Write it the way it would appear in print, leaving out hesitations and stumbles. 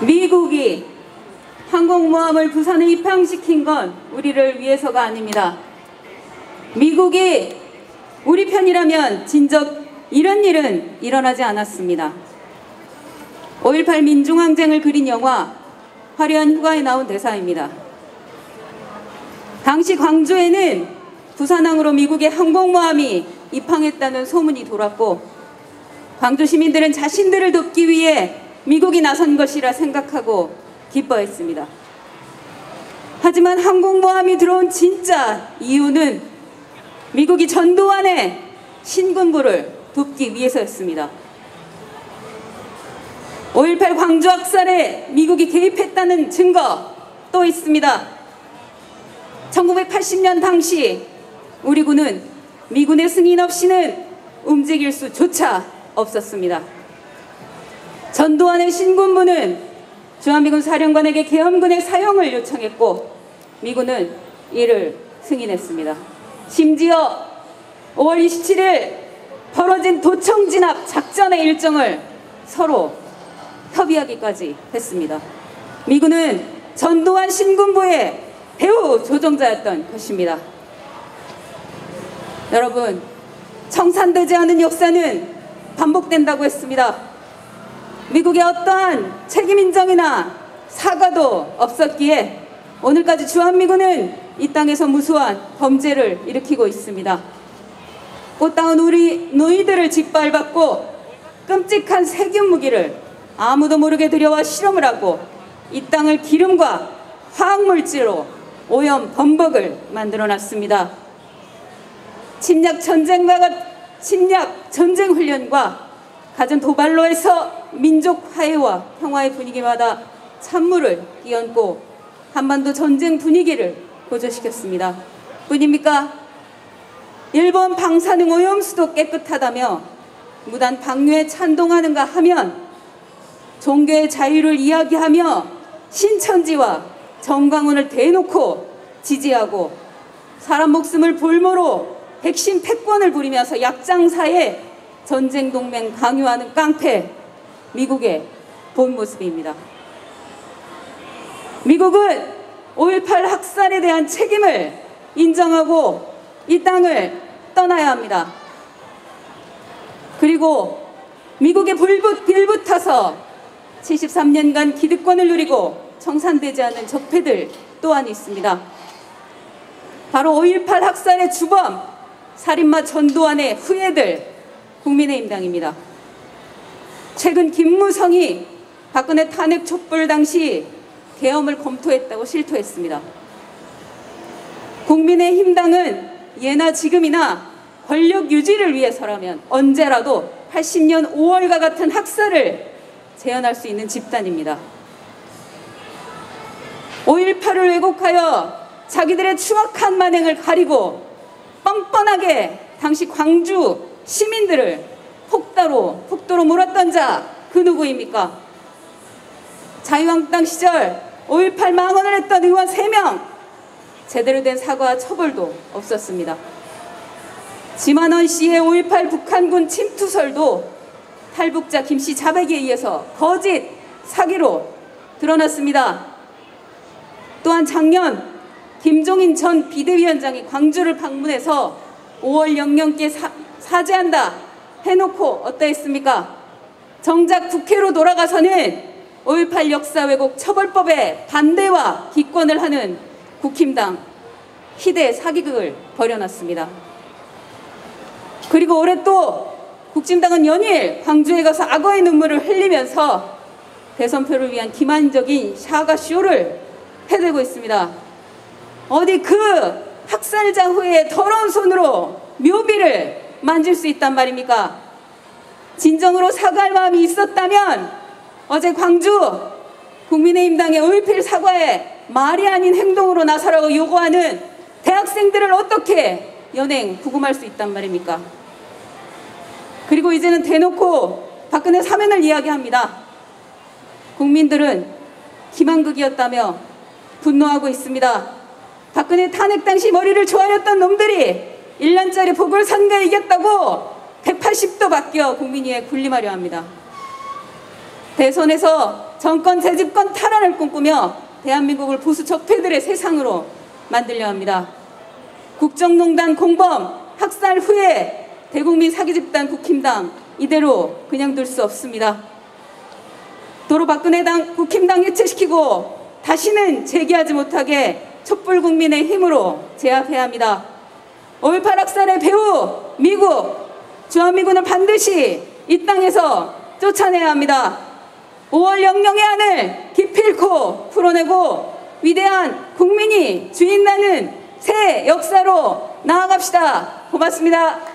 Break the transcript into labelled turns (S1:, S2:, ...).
S1: 미국이 항공모함을 부산에 입항시킨 건 우리를 위해서가 아닙니다. 미국이 우리 편이라면 진작 이런 일은 일어나지 않았습니다. 5.18 민중항쟁을 그린 영화 화려한 휴가에 나온 대사입니다. 당시 광주에는 부산항으로 미국의 항공모함이 입항했다는 소문이 돌았고 광주 시민들은 자신들을 돕기 위해 미국이 나선 것이라 생각하고 기뻐했습니다. 하지만 항공모함이 들어온 진짜 이유는 미국이 전두환의 신군부를 돕기 위해서였습니다. 5.18 광주 학살에 미국이 개입했다는 증거 또 있습니다. 1980년 당시 우리 군은 미군의 승인 없이는 움직일 수조차 없었습니다. 전두환의 신군부는 주한미군 사령관에게 계엄군의 사용을 요청했고 미군은 이를 승인했습니다. 심지어 5월 27일 벌어진 도청 진압 작전의 일정을 서로 협의하기까지 했습니다. 미군은 전두환 신군부의 배후 조종자였던 것입니다. 여러분, 청산되지 않은 역사는 반복된다고 했습니다. 미국의 어떠한 책임 인정이나 사과도 없었기에 오늘까지 주한미군은 이 땅에서 무수한 범죄를 일으키고 있습니다. 꽃다운 우리 노이들을 짓밟았고 끔찍한 세균 무기를 아무도 모르게 들여와 실험을 하고 이 땅을 기름과 화학물질로 오염 범벅을 만들어놨습니다. 침략 전쟁 훈련과 갖은 도발로 해서 민족 화해와 평화의 분위기마다 찬물을 끼얹고 한반도 전쟁 분위기를 고조시켰습니다. 뿐입니까? 일본 방사능 오염수도 깨끗하다며 무단 방류에 찬동하는가 하면 종교의 자유를 이야기하며 신천지와 정광훈을 대놓고 지지하고 사람 목숨을 볼모로 백신 패권을 부리면서 약장사에 전쟁 동맹 강요하는 깡패 미국의 본 모습입니다. 미국은 5.18 학살에 대한 책임을 인정하고 이 땅을 떠나야 합니다. 그리고 미국의 빌붙어서 73년간 기득권을 누리고 청산되지 않은 적폐들 또한 있습니다. 바로 5.18 학살의 주범 살인마 전두환의 후예들 국민의힘당입니다. 최근 김무성이 박근혜 탄핵 촛불 당시 계엄을 검토했다고 실토했습니다. 국민의힘당은 예나 지금이나 권력 유지를 위해서라면 언제라도 80년 5월과 같은 학살을 재현할 수 있는 집단입니다. 5.18을 왜곡하여 자기들의 추악한 만행을 가리고 뻔뻔하게 당시 광주 시민들을 폭도로 몰았던 자 그 누구입니까? 자유한국당 시절 5.18 망언을 했던 의원 3명 제대로 된 사과와 처벌도 없었습니다. 지만원 씨의 5.18 북한군 침투설도 탈북자 김씨 자백에 의해서 거짓 사기로 드러났습니다. 또한 작년 김종인 전 비대위원장이 광주를 방문해서 5월 영령께 사죄한다 해놓고 어떠했습니까? 정작 국회로 돌아가서는 5.18 역사 왜곡 처벌법에 반대와 기권을 하는 국힘당 희대 사기극을 벌여놨습니다. 그리고 올해 또 국진당은 연일 광주에 가서 악어의 눈물을 흘리면서 대선표를 위한 기만적인 샤가쇼를 해대고 있습니다. 어디 그 학살자 후에 더러운 손으로 묘비를 만질 수 있단 말입니까? 진정으로 사과할 마음이 있었다면 어제 광주 국민의힘당의 5.18 사과에 말이 아닌 행동으로 나서라고 요구하는 대학생들을 어떻게 연행 구금할 수 있단 말입니까? 그리고 이제는 대놓고 박근혜 사면을 이야기합니다. 국민들은 기만극이었다며 분노하고 있습니다. 박근혜 탄핵 당시 머리를 조아렸던 놈들이 1년짜리 보궐선거에 이겼다고 180도 바뀌어 국민위에 군림하려 합니다. 대선에서 정권 재집권 탈환을 꿈꾸며 대한민국을 보수 적폐들의 세상으로 만들려 합니다. 국정농단 공범 학살 후에 대국민 사기집단 국힘당 이대로 그냥 둘 수 없습니다. 도로 박근혜당 국힘당 해체시키고 다시는 재기하지 못하게 촛불국민의 힘으로 제압해야 합니다. 5.18 학살의 배후 미국 주한미군을 반드시 이 땅에서 쫓아내야 합니다. 5월 영령의 안을 기필코 풀어내고 위대한 국민이 주인나는 새 역사로 나아갑시다. 고맙습니다.